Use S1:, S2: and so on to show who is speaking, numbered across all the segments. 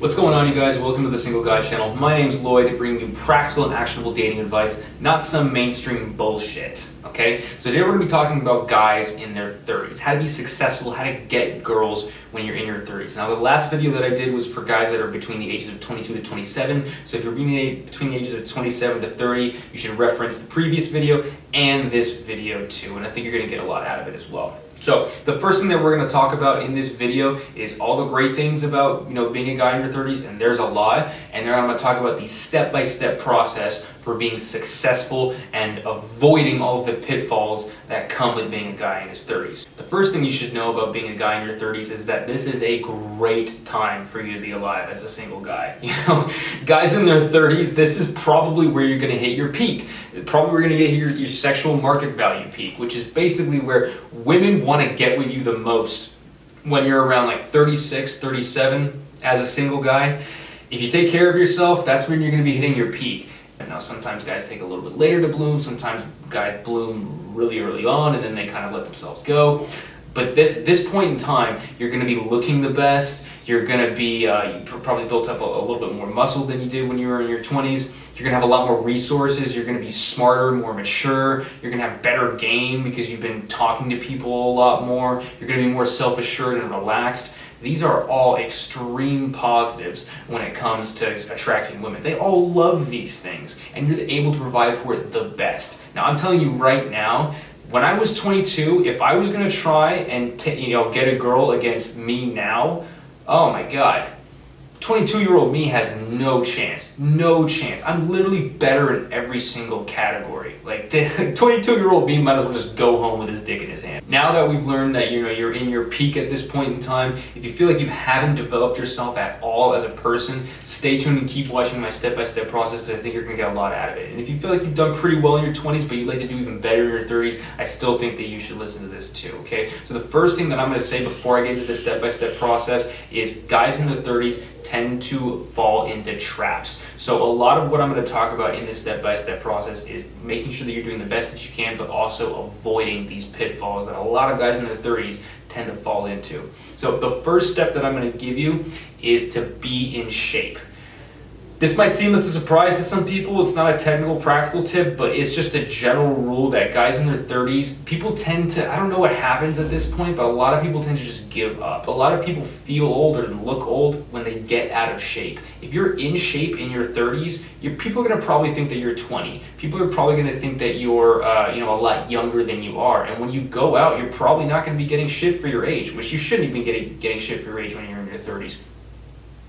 S1: What's going on, you guys? Welcome to the Single Guy channel. My name's Lloyd, bringing you practical and actionable dating advice, not some mainstream bullshit, okay? So today we're going to be talking about guys in their 30s, how to be successful, how to get girls when you're in your 30s. Now, the last video that I did was for guys that are between the ages of 22 to 27, so if you're between the ages of 27 to 30, you should reference the previous video and this video too, and I think you're going to get a lot out of it as well. So the first thing that we're going to talk about in this video is all the great things about, being a guy in your 30s, and there's a lot. And then I'm going to talk about the step-by-step process for being successful and avoiding all of the pitfalls that come with being a guy in his 30s. The first thing you should know about being a guy in your 30s is that this is a great time for you to be alive as a single guy. Guys in their 30s, this is probably where you're going to hit your peak. Probably we're going to get your sexual market value peak, which is basically where women want to get with you the most when you're around like 36, 37 as a single guy. If you take care of yourself, that's when you're going to be hitting your peak. And now sometimes guys take a little bit later to bloom, sometimes guys bloom really early on and then they kind of let themselves go. But this point in time, you're going to be looking the best. You're going to be you probably built up a little bit more muscle than you did when you were in your 20s. You're going to have a lot more resources. You're going to be smarter, more mature. You're going to have better game because you've been talking to people a lot more. You're going to be more self-assured and relaxed. These are all extreme positives when it comes to attracting women. They all love these things, and you're able to provide for it the best. Now, I'm telling you right now, when I was 22, if I was going to try and get a girl against me now, oh my God, 22-year-old me has no chance. No chance. I'm literally better in every single category. Like, the 22-year-old me might as well just go home with his dick in his hand. Now that we've learned that you're in your peak at this point in time, if you feel like you haven't developed yourself at all as a person, stay tuned and keep watching my step-by-step process because I think you're going to get a lot out of it. And if you feel like you've done pretty well in your 20s but you'd like to do even better in your 30s, I still think that you should listen to this too, okay? So the first thing that I'm going to say before I get into the step-by-step process is guys in their 30s tend to fall into traps. So a lot of what I'm going to talk about in this step-by-step process is making sure that you're doing the best that you can, but also avoiding these pitfalls that a lot of guys in their 30s tend to fall into. So the first step that I'm going to give you is to be in shape. This might seem as a surprise to some people. It's not a technical, practical tip, but it's just a general rule that guys in their 30s, people tend to, I don't know what happens at this point, but a lot of people tend to just give up. A lot of people feel older and look old when they get out of shape. If you're in shape in your 30s, people are going to probably think that you're 20. People are probably going to think that you're a lot younger than you are. And when you go out, you're probably not going to be getting shit for your age, which you shouldn't even be getting shit for your age when you're in your 30s.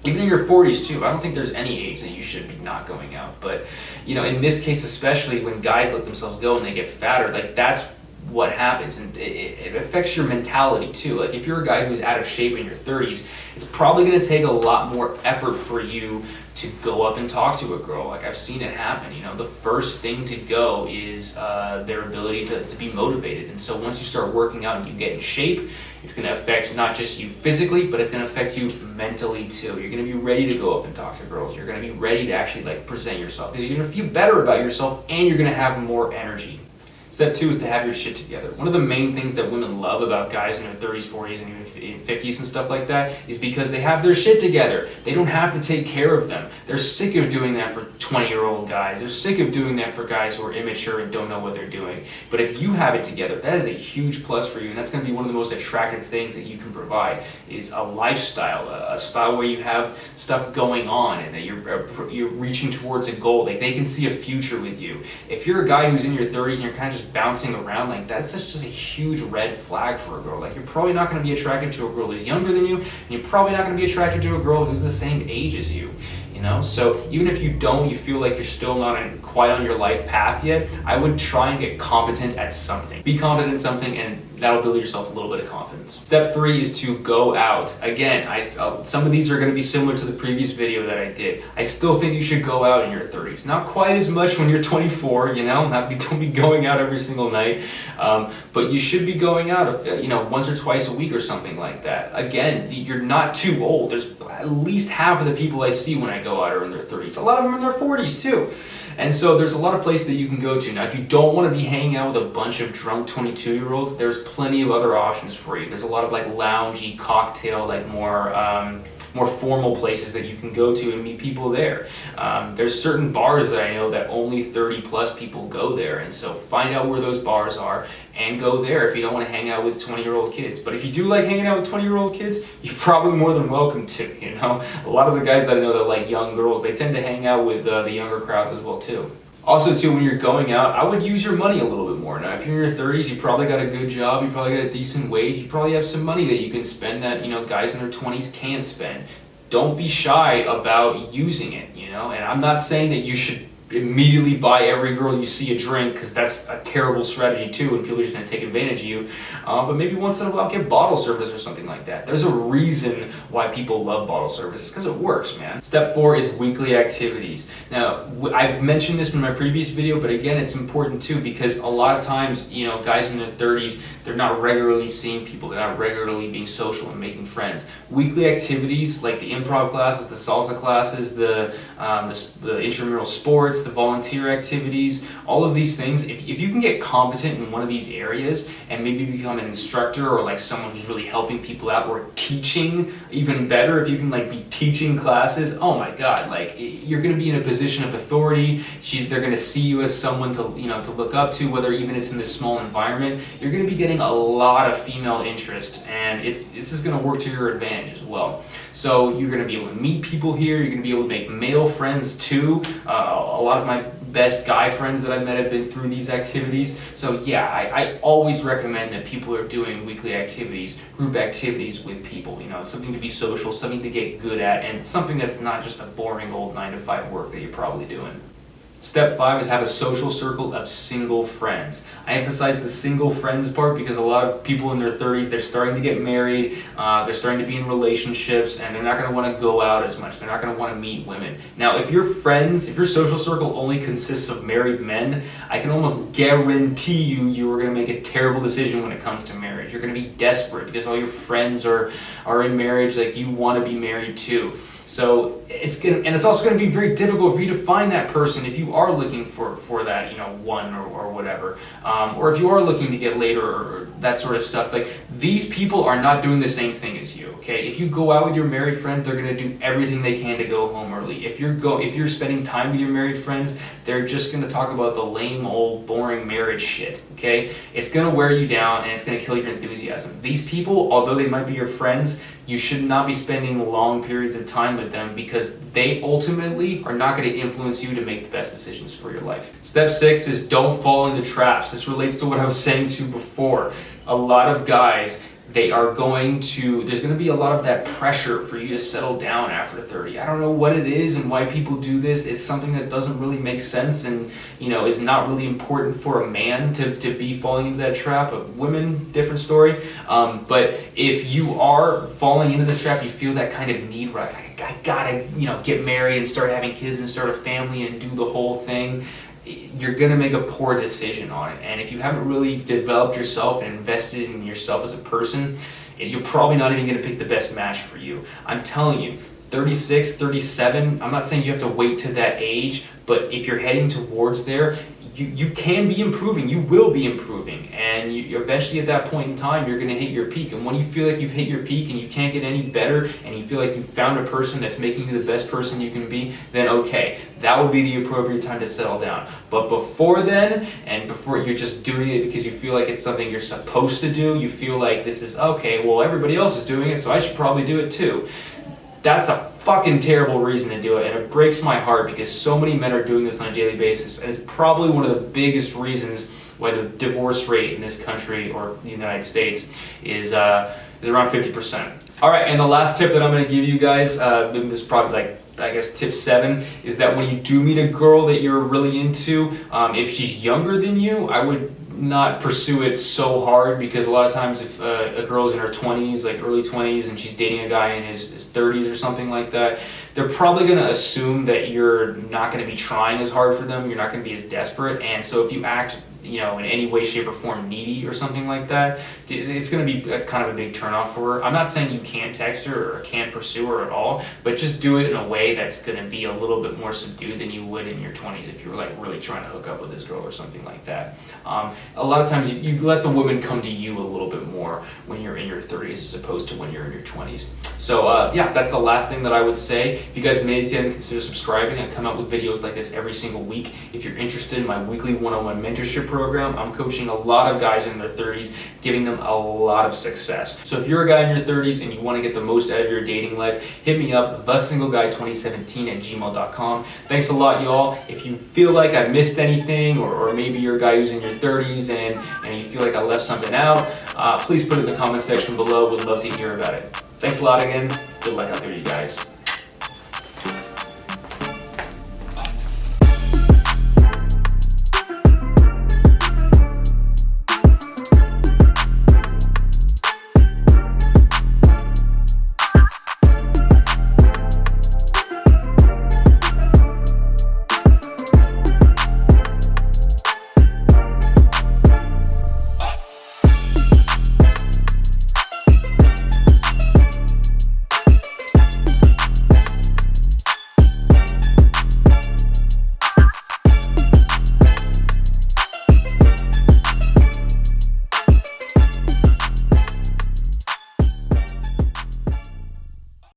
S1: Even in your 40s too, I don't think there's any age that you should be not going out. But, in this case especially, when guys let themselves go and they get fatter, like that's what happens. And it affects your mentality too. Like if you're a guy who's out of shape in your 30s, it's probably going to take a lot more effort for you to go up and talk to a girl. Like I've seen it happen. The first thing to go is their ability to be motivated. And so once you start working out and you get in shape, it's going to affect not just you physically, but it's going to affect you mentally too. You're going to be ready to go up and talk to girls. You're going to be ready to actually present yourself because you're going to feel better about yourself and you're going to have more energy. Step 2 is to have your shit together. One of the main things that women love about guys in their 30s, 40s, and even 50s and stuff like that is because they have their shit together. They don't have to take care of them. They're sick of doing that for 20-year-old guys. They're sick of doing that for guys who are immature and don't know what they're doing. But if you have it together, that is a huge plus for you, and that's going to be one of the most attractive things that you can provide is a lifestyle, a style where you have stuff going on and that you're reaching towards a goal. Like they can see a future with you. If you're a guy who's in your 30s and you're kind of just bouncing around, like that's just a huge red flag for a girl. Like you're probably not going to be attracted to a girl who's younger than you, and you're probably not going to be attracted to a girl who's the same age as you. So even if you feel like you're still not quite on your life path yet, I would try and get competent at something. Be competent at something and that'll build yourself a little bit of confidence. Step 3 is to go out. Again, some of these are going to be similar to the previous video that I did. I still think you should go out in your 30s. Not quite as much when you're 24, don't be going out every single night. But you should be going out, once or twice a week or something like that. Again, you're not too old. There's at least half of the people I see when I go out are in their 30s. A lot of them are in their 40s too. And so there's a lot of places that you can go to. Now, if you don't want to be hanging out with a bunch of drunk 22-year-olds, there's plenty of other options for you. There's a lot of loungy, cocktail, more more formal places that you can go to and meet people there. There's certain bars that I know that only 30 plus people go there, and so find out where those bars are and go there if you don't want to hang out with 20-year-old kids. But if you do like hanging out with 20-year-old kids, you're probably more than welcome to, you know. A lot of the guys that I know that like young girls, they tend to hang out with the younger crowds as well too. Also too, when you're going out, I would use your money a little bit more. Now, if you're in your 30s, you probably got a good job, you probably got a decent wage, you probably have some money that you can spend that, you know, guys in their 20s can't spend. Don't be shy about using it, you know. And I'm not saying that you should immediately buy every girl you see a drink, because that's a terrible strategy too, and people are just going to take advantage of you. But maybe once in a while get bottle service or something like that. There's a reason why people love bottle service. It's because it works, man. Step 4 is weekly activities. Now, I've mentioned this in my previous video, but again, it's important too, because a lot of times, you know, guys in their 30s, they're not regularly seeing people, they're not regularly being social and making friends. Weekly activities like the improv classes, the salsa classes, the intramural sports, the volunteer activities, all of these things, if you can get competent in one of these areas and maybe become an instructor or like someone who's really helping people out, or teaching, even better if you can like be teaching classes, oh my god, like you're going to be in a position of authority. They're going to see you as someone to, you know, to look up to, whether even it's in this small environment. You're going to be getting a lot of female interest, and this is going to work to your advantage as well. So you're going to be able to meet people here, you're going to be able to make male friends too. A lot of my best guy friends that I've met have been through these activities. So yeah, I always recommend that people are doing weekly activities, group activities with people. You know, it's something to be social, something to get good at, and something that's not just a boring old 9-to-5 work that you're probably doing. Step 5 is have a social circle of single friends. I emphasize the single friends part because a lot of people in their 30s, they're starting to get married, they're starting to be in relationships, and they're not going to want to go out as much. They're not going to want to meet women. Now, if your social circle only consists of married men, I can almost guarantee you are going to make a terrible decision when it comes to marriage. You're going to be desperate because all your friends are in marriage, like you want to be married too. So it's also going to be very difficult for you to find that person if you are looking for that, you know, one or whatever, or if you are looking to get laid or that sort of stuff. Like, these people are not doing the same thing as you. Okay, if you go out with your married friend, they're going to do everything they can to go home early. If you're spending time with your married friends, they're just going to talk about the lame old boring marriage shit. Okay, it's going to wear you down and it's going to kill your enthusiasm. These people, although they might be your friends, you should not be spending long periods of time with them, because they ultimately are not going to influence you to make the best decisions for your life. Step 6 is don't fall into traps. This relates to what I was saying to you before. A lot of guys, there's going to be a lot of that pressure for you to settle down after 30. I don't know what it is and why people do this. It's something that doesn't really make sense, and, you know, is not really important for a man to be falling into that trap. But women, different story. But if you are falling into this trap, you feel that kind of need, right? I gotta, you know, get married and start having kids and start a family and do the whole thing. You're going to make a poor decision on it. And if you haven't really developed yourself and invested in yourself as a person, you're probably not even going to pick the best match for you. I'm telling you, 36, 37, I'm not saying you have to wait to that age, but if you're heading towards there, you can be improving, you will be improving, and you eventually at that point in time, you're going to hit your peak. And when you feel like you've hit your peak and you can't get any better, and you feel like you've found a person that's making you the best person you can be, then okay, that would be the appropriate time to settle down. But before then, and before you're just doing it because you feel like it's something you're supposed to do, you feel like this is, okay, well, everybody else is doing it, so I should probably do it too. That's a fucking terrible reason to do it, and it breaks my heart because so many men are doing this on a daily basis, and it's probably one of the biggest reasons why the divorce rate in this country, or the United States, is around 50%. All right, and the last tip that I'm going to give you guys, this is probably like, I guess, tip 7, is that when you do meet a girl that you're really into, if she's younger than you, I would not pursue it so hard, because a lot of times if a girl's in her 20s, like early 20s, and she's dating a guy in his 30s or something like that, they're probably going to assume that you're not going to be trying as hard for them, you're not going to be as desperate, and so if you act in any way, shape, or form needy or something like that, it's going to be kind of a big turnoff for her. I'm not saying you can't text her or can't pursue her at all, but just do it in a way that's going to be a little bit more subdued than you would in your 20s if you were like really trying to hook up with this girl or something like that. A lot of times you let the women come to you a little bit more when you're in your 30s as opposed to when you're in your 20s. So yeah, that's the last thing that I would say. If you guys made it to consider subscribing. I come out with videos like this every single week. If you're interested in my weekly one-on-one mentorship program, I'm coaching a lot of guys in their 30s, giving them a lot of success. So if you're a guy in your 30s and you want to get the most out of your dating life, hit me up, TheSingleGuy2017@gmail.com. Thanks a lot, y'all. If you feel like I missed anything, or maybe you're a guy who's in your 30s and you feel like I left something out, please put it in the comment section below. Would love to hear about it. Thanks a lot again. Good luck out there, you guys.